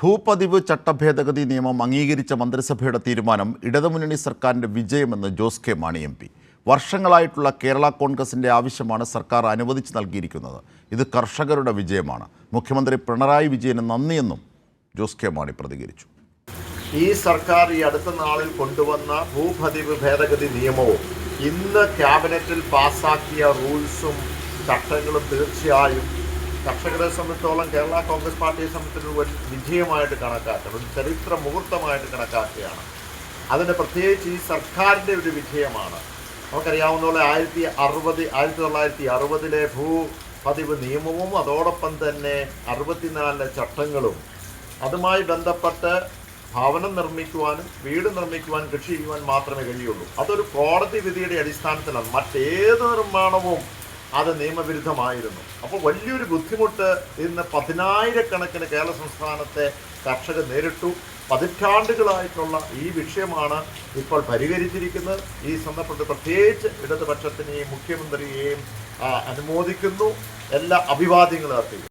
ഭൂപതിവ് ചട്ടഭേദഗതി നിയമം അംഗീകരിച്ച മന്ത്രിസഭയുടെ തീരുമാനം ഇടതുമുന്നണി സർക്കാരിൻ്റെ വിജയമെന്ന് ജോസ് കെ മാണി എം പി. വർഷങ്ങളായിട്ടുള്ള കേരള കോൺഗ്രസിൻ്റെ ആവശ്യമാണ് സർക്കാർ അനുവദിച്ച് നൽകിയിരിക്കുന്നത്. ഇത് കർഷകരുടെ വിജയമാണ്. മുഖ്യമന്ത്രി പിണറായി വിജയന് നന്ദിയെന്നും ജോസ് കെ മാണി പ്രതികരിച്ചു. ഈ സർക്കാർ ഈ അടുത്ത നാളിൽ കൊണ്ടുവന്ന ഭൂപതിവ് ഭേദഗതി നിയമവും ഇന്ന് ക്യാബിനറ്റിൽ പാസ്സാക്കിയ റൂൾസും ചട്ടങ്ങളും തീർച്ചയായും കർഷകരെ സംബന്ധിച്ചോളം കേരള കോൺഗ്രസ് പാർട്ടിയെ സംബന്ധിച്ചൊരു വലിയ വിജയമായിട്ട് കണക്കാക്കണം, ഒരു ചരിത്ര മുഹൂർത്തമായിട്ട് കണക്കാക്കുകയാണ്. അതിന് പ്രത്യേകിച്ച് ഈ സർക്കാരിൻ്റെ ഒരു വിജയമാണ്. നമുക്കറിയാവുന്ന പോലെ 1960 ഭൂപതിവ് നിയമവും അതോടൊപ്പം തന്നെ 64 ചട്ടങ്ങളും അതുമായി ബന്ധപ്പെട്ട് ഭവനം നിർമ്മിക്കുവാനും വീട് നിർമ്മിക്കുവാനും കൃഷി ചെയ്യുവാൻ മാത്രമേ കഴിയുള്ളൂ. അതൊരു കോടതി വിധിയുടെ അടിസ്ഥാനത്തിലാണ്. മറ്റേത് നിർമ്മാണവും അത് നിയമവിരുദ്ധമായിരുന്നു. അപ്പോൾ വലിയൊരു ബുദ്ധിമുട്ട് ഇന്ന് 10,000-കണക്കിന് കേരള സംസ്ഥാനത്തെ കർഷകർ നേരിട്ടു. പതിറ്റാണ്ടുകളായിട്ടുള്ള ഈ വിഷയമാണ് ഇപ്പോൾ പരിഹരിച്ചിരിക്കുന്നത്. ഈ സന്ദർഭത്തിൽ പ്രത്യേകിച്ച് ഇടതുപക്ഷത്തിനെയും മുഖ്യമന്ത്രിയെയും അനുമോദിക്കുന്നു. എല്ലാ അഭിവാദ്യങ്ങളും അർപ്പിക്കുന്നു.